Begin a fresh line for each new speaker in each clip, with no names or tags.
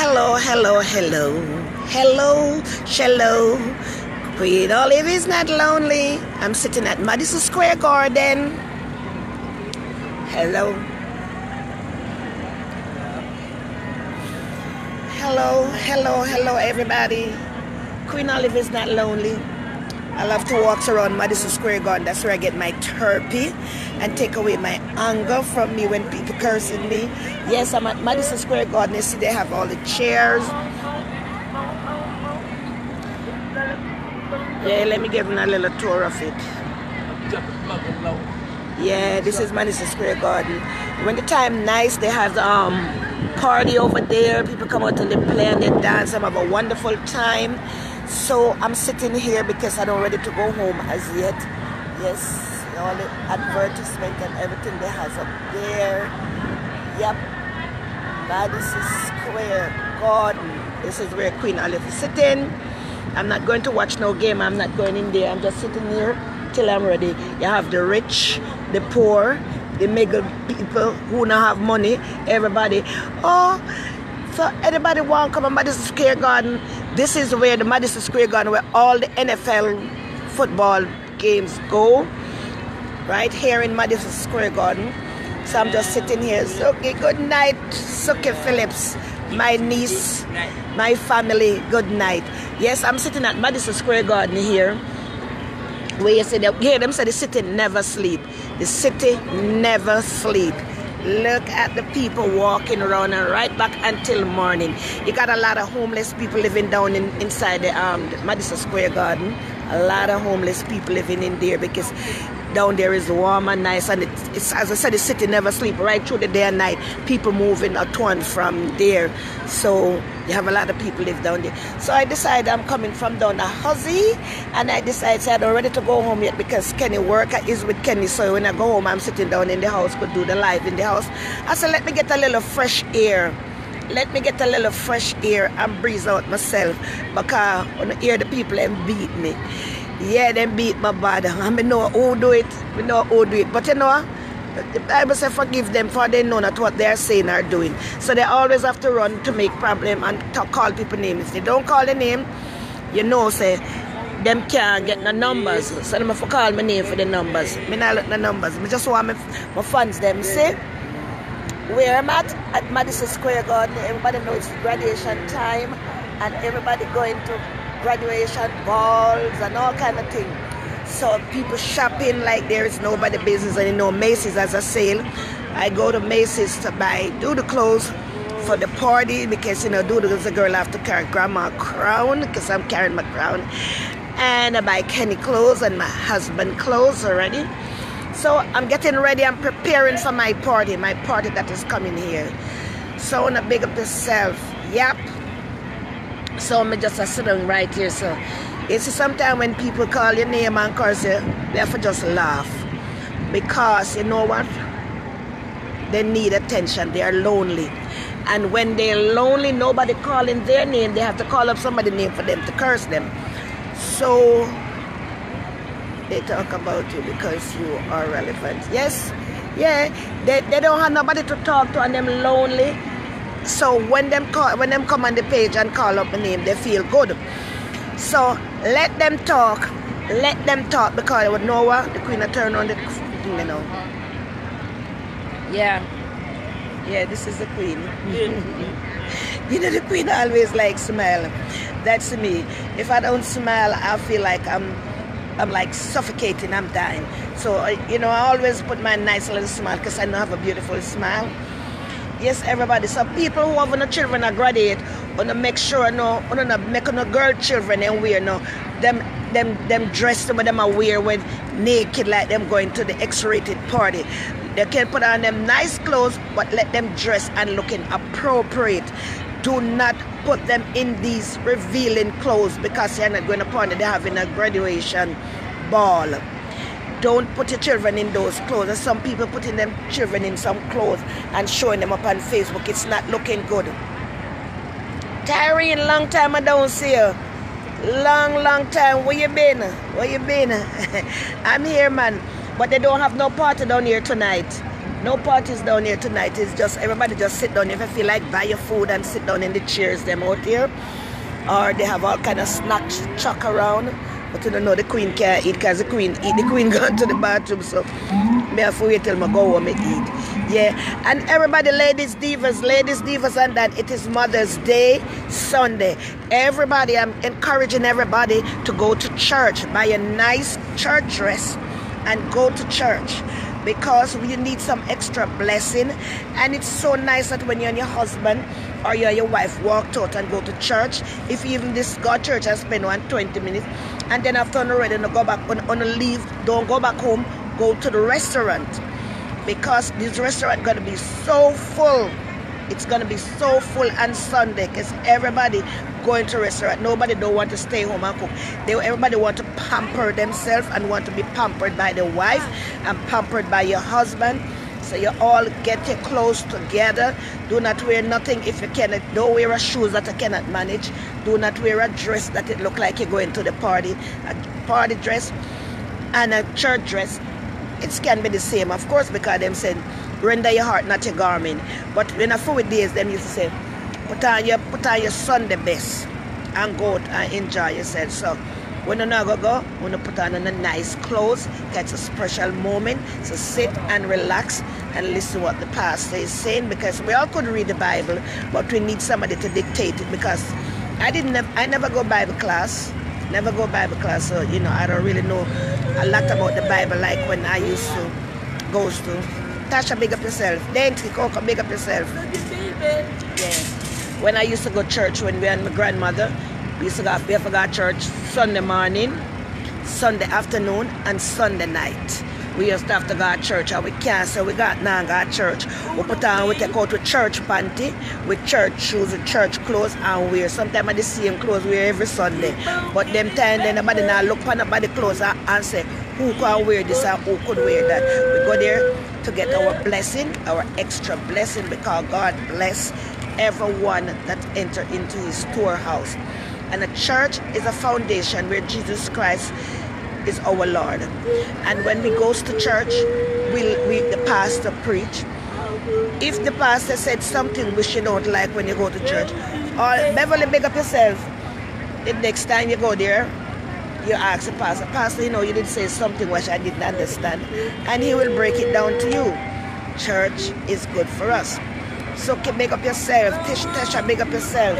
Hello, hello, hello. Hello, hello. Queen Olive is not lonely. I'm sitting at Madison Square Garden. Hello. Hello, hello, hello, everybody. Queen Olive is not lonely. I love to walk around Madison Square Garden. That's where I get my therapy and take away my anger from me when people cursing me. Yes, I'm at Madison Square Garden. You see, they have all the chairs. Yeah, let me give them a little tour of it. Yeah, this is Madison Square Garden. When the time nice, they have party over there. People come out and they play and they dance and have a wonderful time. So I'm sitting here because I don't ready to go home as yet. Yes, all the advertisement and everything they has up there. Yep, Madison Square Garden. This is where Queen Olive is sitting. I'm not going to watch no game. I'm not going in there. I'm just sitting here till I'm ready. You have the rich, the poor, the mega people who don't have money. Everybody. Oh, so anybody want to come to Madison Square Garden? This is where the Madison Square Garden, where all the NFL football games go. Right here in Madison Square Garden. So I'm just sitting here. Okay, good night, Suki Phillips, my niece, my family. Good night. Yes, I'm sitting at Madison Square Garden here. Where you say that, hear them say the city never sleep. The city never sleep. Look at the people walking around and right back until morning. You got a lot of homeless people living down inside the Madison Square Garden. A lot of homeless people living in there because down there is warm and nice, and it's as I said, the city never sleep right through the day and night. People moving a ton from there, so you have a lot of people live down there. So I decided I'm coming from down the Huzzy, and I decided I'm not ready to go home yet because Kenny work is with Kenny. So when I go home, I'm sitting down in the house, could do the live in the house. I said, let me get a little fresh air. Let me get a little fresh air and breeze out myself because when I hear the people and beat me. Yeah, them beat my bad. I know who do it. We know who do it. But you know, the Bible says forgive them for they know not what they are saying or doing. So they always have to run to make problem and call people names. If they don't call the name, you know, say, them can't get no numbers. So them have to call my name for the numbers. Me not look the numbers. I just want my fans them say. Where I'm at Madison Square Garden, everybody knows it's graduation time and everybody going to graduation balls and all kind of things. So people shopping like there is nobody business. And you know, Macy's has a sale. I go to Macy's to do the clothes for the party because, you know, as a girl I have to carry grandma crown because I'm carrying my crown. And I buy Kenny clothes and my husband clothes already. So I'm getting ready. I'm preparing for my party that is coming here. So I want to big up yourself. Yep. So I'm just sitting right here. So you see, sometimes when people call your name and curse you, they have to just laugh. Because you know what? They need attention. They are lonely. And when they're lonely, nobody calling their name. They have to call up somebody's name for them to curse them. So they talk about you because you are relevant. Yes, yeah, they don't have nobody to talk to and them lonely. So when them come on the page and call up my name, they feel good. So let them talk because they would know what the queen will turn on the thing, you know. Yeah, this is the queen. You know, the queen always like smile. That's me. If I don't smile, I feel like I'm like suffocating, I'm dying. So, you know, I always put my nice little smile because I know I have a beautiful smile. Yes, everybody. So people who have no children are graduate, want to make sure no make no girl children and wear no them dress some of them are wear when naked like them going to the X-rated party. They can put on them nice clothes, but let them dress and looking appropriate. Do not put them in these revealing clothes because you're not going to party. They're having a graduation ball. Don't put your children in those clothes. There's some people putting them children in some clothes and showing them up on Facebook. It's not looking good. Tyrene, long time I don't see you. Long time. Where you been? I'm here, man. But they don't have no party down here tonight. No parties down here tonight. It's just everybody just sit down. If you feel like, buy your food and sit down in the chairs them out here. Or they have all kind of snacks chuck around. But you don't know the queen can't eat because the queen gone to the bathroom. So me have to wait till I go home and eat. Yeah. And everybody, ladies divas and that, it is Mother's Day Sunday. Everybody, I'm encouraging everybody to go to church. Buy a nice church dress and go to church. Because we need some extra blessing. And it's so nice that when you and your husband or you and your wife walk out and go to church, if you even this go to church and spend 20 minutes, and then after on the ready to go back on leave, don't go back home, go to the restaurant. Because this restaurant gonna be so full. It's gonna be so full on Sunday because everybody going to restaurant. Nobody don't want to stay home and cook. Everybody want to pamper themselves and want to be pampered by the wife and pampered by your husband. So you all get your clothes together. Do not wear nothing if you cannot. Don't wear a shoes that you cannot manage. Do not wear a dress that it look like you're going to the party. A party dress and a church dress. It can be the same, of course, because them said, render your heart, not your garment. But when I fool with days, them used to say, put on your Sunday best and go out and enjoy yourself. So when you not go, when you put on a nice clothes, it's a special moment. So sit and relax and listen what the pastor is saying, because we all could read the Bible, but we need somebody to dictate it, because I never go Bible class. So you know, I don't really know a lot about the Bible like when I used to go to. Tasha, big up yourself. Dainty, Coco, big up yourself. Yeah. When I used to go to church when we and my grandmother, we used to go church Sunday morning, Sunday afternoon, and Sunday night. We used to have to go to church, and we can't, so we got now go to church. We take out with church panty, with church shoes, with church clothes, and wear. Sometimes the same clothes we wear every Sunday. But them time, then nobody now look on nobody clothes and say, who can wear this and who could wear that. We go there to get our blessing, our extra blessing, because God bless everyone that enter into his storehouse. And a church is a foundation where Jesus Christ is our Lord. And when we goes to church, the pastor preach. If the pastor said something which you don't like when you go to church, or Beverly, big up yourself. The next time you go there, you ask the pastor, you know, you did say something which I didn't understand, and he will break it down to you. Church is good for us. So make up yourself. Tisha, make up yourself.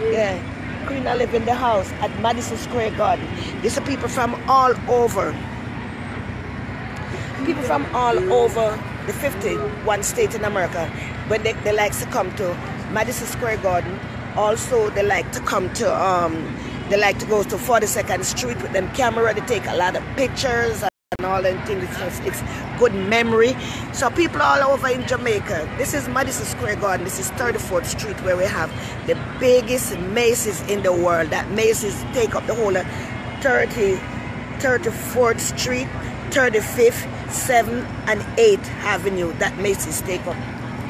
Yeah. Queen, I live in the house at Madison Square Garden. These are people from all over. People from all over the 51 states in America. But they like to come to Madison Square Garden. Also, they like to come to go to 42nd Street with them camera. They take a lot of pictures and all them things. It's good memory. So people all over in Jamaica. This is Madison Square Garden. This is 34th Street, where we have the biggest Macy's in the world. That Macy's take up the whole of 34th Street, 35th, 7th and 8th Avenue. That Macy's take up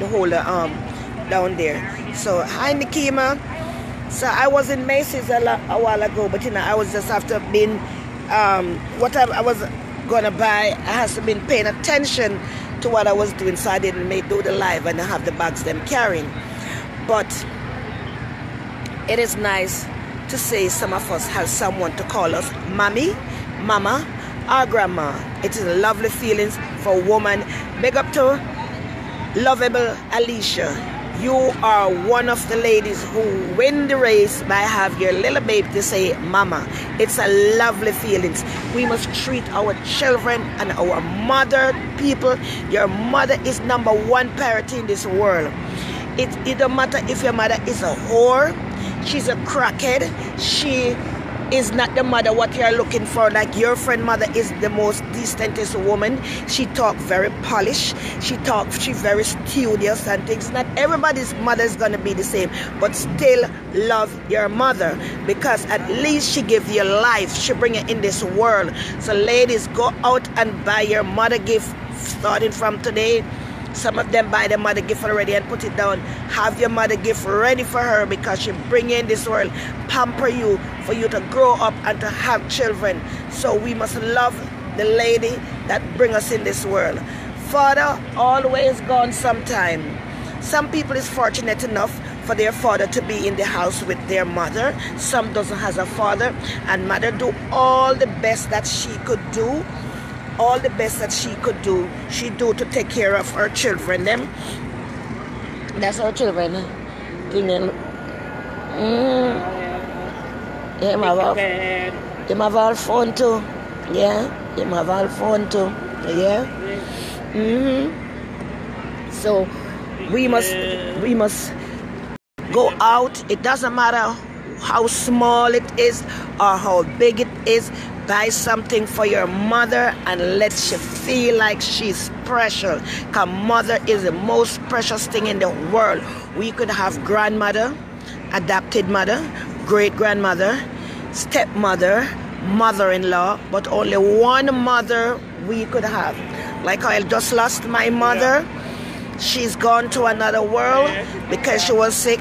the whole down there. So hi Nikima. So I was in Macy's a while ago, but you know, I was just after being what I was gonna buy, I has been paying attention to what I was doing, so I didn't do the live and have the bags them carrying. But it is nice to say some of us have someone to call us mommy, mama, or grandma. It is a lovely feelings for a woman. Big up to lovable Alicia. You are one of the ladies who win the race by have your little baby to say mama. It's a lovely feelings. We must treat our children and our mother people. Your mother is #1 priority in this world. It don't matter if your mother is a whore, she's a crackhead, she is not the mother what you're looking for. Like your friend mother is the most decentest woman. She talk very polished. She very studious and things. Not everybody's mother is gonna be the same, but still love your mother, because at least she give you life. She bring you in this world. So ladies, go out and buy your mother gift starting from today. Some of them buy their mother gift already and put it down. Have your mother gift ready for her, because she bring you in this world, pamper you, for you to grow up and to have children. So we must love the lady that bring us in this world. Father always gone sometime. Some people is fortunate enough for their father to be in the house with their mother. Some doesn't has a father, and mother do all the best that she could do. All the best that she could do, she do to take care of her children. Them. That's her children. Yeah, him have all phone too. Yeah, him have all phone too. Yeah. So we must go out. It doesn't matter how small it is or how big it is. Buy something for your mother and let she feel like she's precious. Because mother is the most precious thing in the world. We could have grandmother, adopted mother, great-grandmother, stepmother, mother-in-law, but only one mother we could have. Like I just lost my mother. She's gone to another world because she was sick.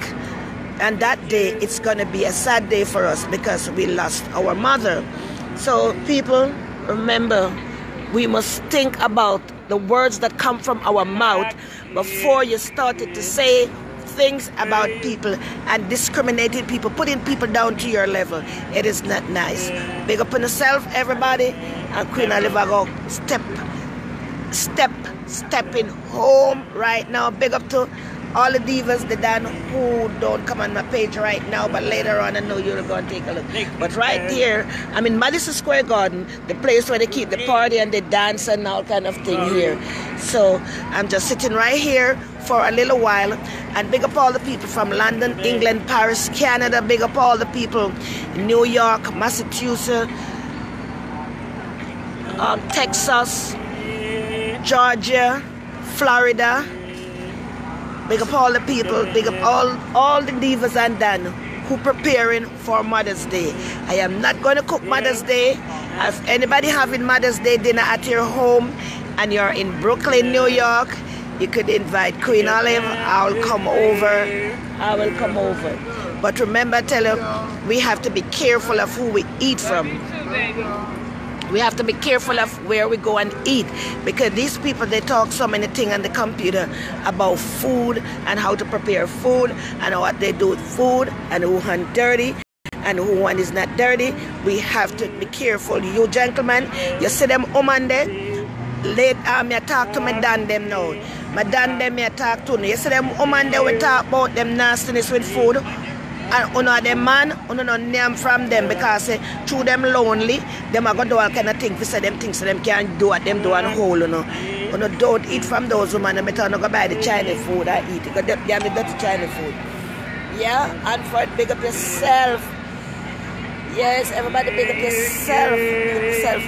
And that day, it's going to be a sad day for us because we lost our mother. So people, remember, we must think about the words that come from our mouth before you started to say things about people and discriminating people, putting people down to your level. It is not nice. Big up on yourself, everybody. And Queen Oliver go stepping home right now. Big up to all the divas, the Dan who don't come on my page right now, but later on I know you're going to take a look. But right here, I'm in Madison Square Garden, the place where they keep the party and they dance and all kind of thing here. So I'm just sitting right here for a little while. And big up all the people from London, England, Paris, Canada. Big up all the people in New York, Massachusetts, Texas, Georgia, Florida. Big up all the people, big up all the divas and Dan who preparing for Mother's Day. I am not going to cook Mother's Day. If anybody having Mother's Day dinner at your home and you're in Brooklyn, New York, you could invite Queen Olive. I will come over. But remember, tell her, we have to be careful of who we eat from. We have to be careful of where we go and eat, because these people, they talk so many things on the computer about food and how to prepare food and what they do with food and who hand dirty and who one is not dirty. We have to be careful. You gentlemen, you see them woman there, late me talk to my Dan them now. My Dan them me talk to me. You see them woman there, we talk about them nastiness with food. And uno them man, uno no name from them because through them lonely, them are going to do all kind of things. We say them things so them can't do what them do and whole, you know. Uno don't eat from those women. And I tell you, go buy the Chinese food I eat. Because they have the dirty Chinese food. Yeah, and for it, big up yourself. Yes, everybody big up yourself.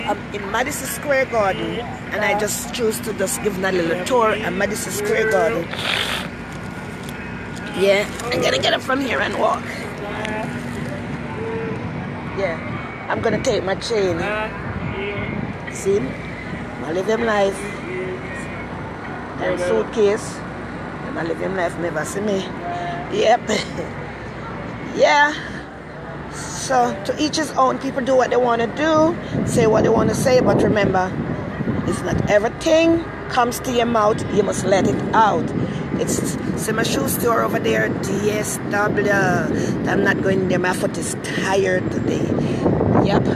I'm in Madison Square Garden. And I just choose to just give them a little tour at Madison Square Garden. Yeah, I'm gonna get up from here and walk. Yeah, I'm gonna take my chain. See? I live him life. And suitcase. I live him life, never see me. Yep. Yeah. So to each his own, people do what they wanna do, say what they wanna say, but remember, it's not everything comes to your mouth, you must let it out. It's see my shoe store over there, DSW. I'm not going there, my foot is tired today. Yep.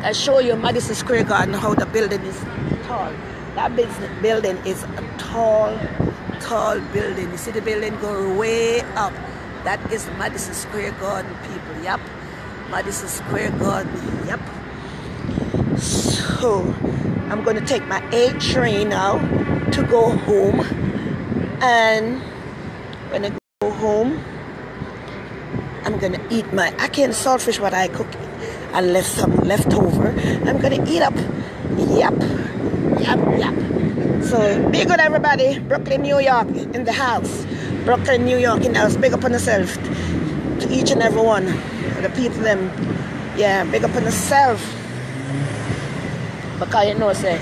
I show you Madison Square Garden how the building is tall. That building is a tall building. You see the building go way up. That is Madison Square Garden, people. Yep. Madison Square Garden. Yep. So I'm going to take my 8 train now to go home, and when I go home, I'm gonna eat my saltfish what I cook and left some left over. I'm gonna eat up. Yep. So big up everybody. Brooklyn, New York in the house. Brooklyn, New York in the house. Big up on yourself. To each and every one. The people them. Yeah, big up on yourself. Because you know, say,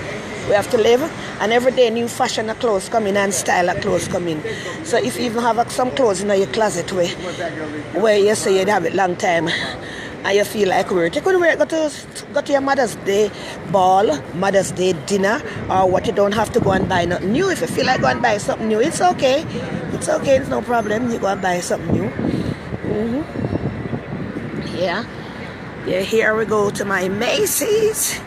we have to live, and every day new fashion of clothes come in and style of clothes come in. So if you even have some clothes in your closet where you say you'd have it long time, and you feel like wear it, you could wear it, go to your Mother's Day ball, Mother's Day dinner, or what. You don't have to go and buy nothing new. If you feel like going and buy something new, it's okay. It's okay, it's no problem. You go and buy something new. Yeah. Yeah, here we go to my Macy's.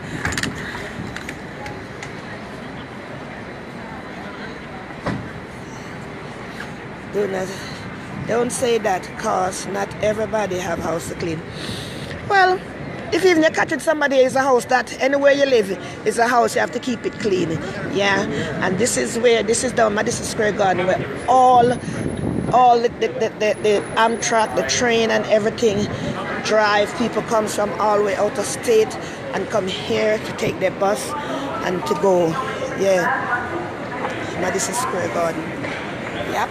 Don't say that, cause not everybody have house to clean. Well, if even you catch with somebody, is a house that anywhere you live is a house, you have to keep it clean. Yeah, and this is down Madison Square Garden, where all the Amtrak, the train and everything drive. People come from all the way out of state and come here to take their bus and to go. Yeah, Madison Square Garden. Yep.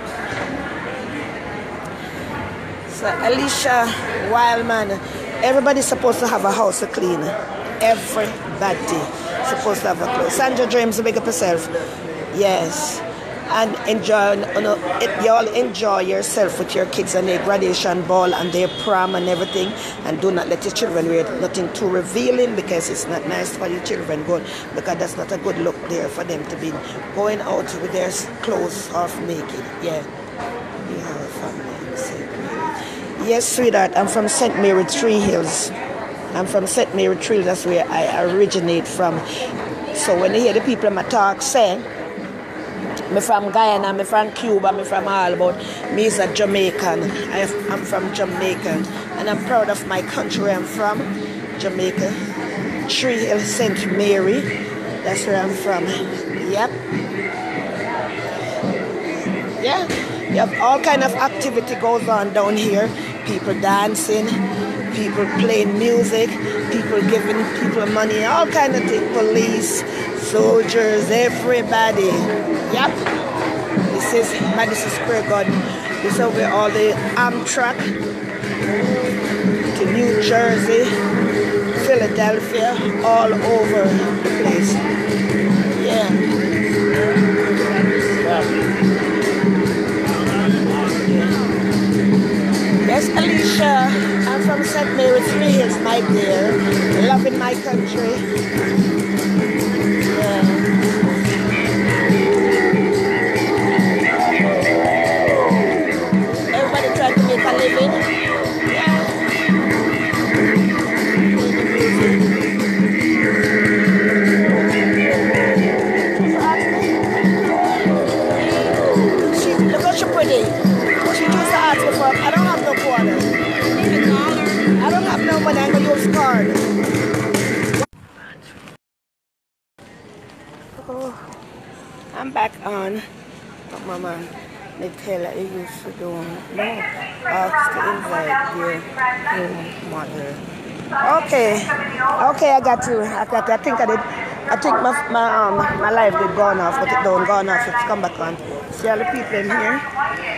So Alicia Wildman, everybody's supposed to have a house to clean. Everybody supposed to have a clothes. Sandra Dreams, make up yourself. Yes. And enjoy, you all enjoy yourself with your kids and their graduation ball and their prom and everything. And do not let your children wear nothing too revealing, because it's not nice for your children going, because that's not a good look there for them to be going out with their clothes half naked. Yeah. You have a family in St. Mary. Yes, sweetheart, I'm from St. Mary Tree Hills. I'm from St. Mary Tree Hills, that's where I originate from. So when you hear the people in my talk say, I'm from Guyana, I'm from Cuba, I'm from all about, me is a Jamaican. I'm from Jamaica, and I'm proud of my country. I'm from Jamaica, Tree Hill, St. Mary. That's where I'm from. Yep. Yeah. Yep. All kind of activity goes on down here. People dancing, people playing music, people giving people money, all kind of things. Police, soldiers, everybody. Yep. This is Madison Square Garden. This is where all the Amtrak to New Jersey, Philadelphia, all over the place. Yeah. Yes, Alicia, I'm from St. Mary Tree Hills, my dear. Loving my country. Yeah. Everybody trying to make a living. Yeah. Look how she pretty. She used to ask me for, I don't have no quarter. I don't have no money, I'm going to use card. Oh, I'm back on. But Mama, they tell her you used to do no. Ask to invite your mother. Okay, I got you. I think I did. I think my life did gone off, but it don't gone off. It's come back on. See all the people in here.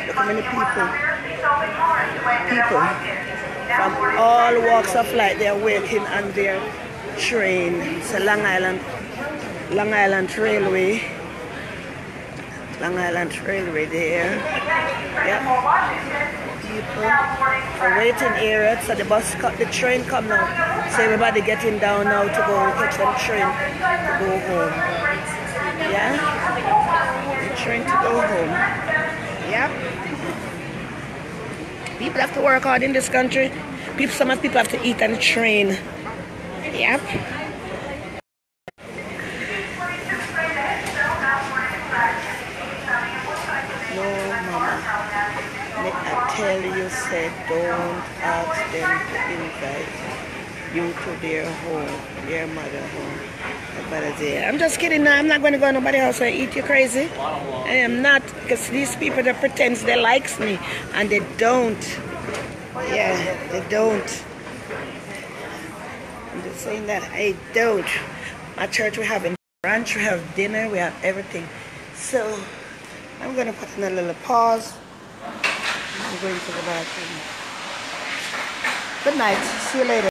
Look how many people. People from all walks of life. They're waiting on their train. It's a Long Island Railway. Long Island Railway there. Yep. People are waiting area, so the train come now. So everybody getting down now to go catch the train to go home. Yeah? The train to go home. Yep. People have to work hard in this country. Some people have to eat on the train. Yep. I tell you, said don't ask them to invite you to their home, their mother home. I'm just kidding now. I'm not going to go to nobody's house and eat. You crazy? I am not, because these people that pretend they likes me and they don't. Yeah, they don't. I'm just saying that I don't. At church we have brunch, we have dinner, we have everything. So I'm going to put in a little pause. I'm going to the bathroom. Good night. See you later.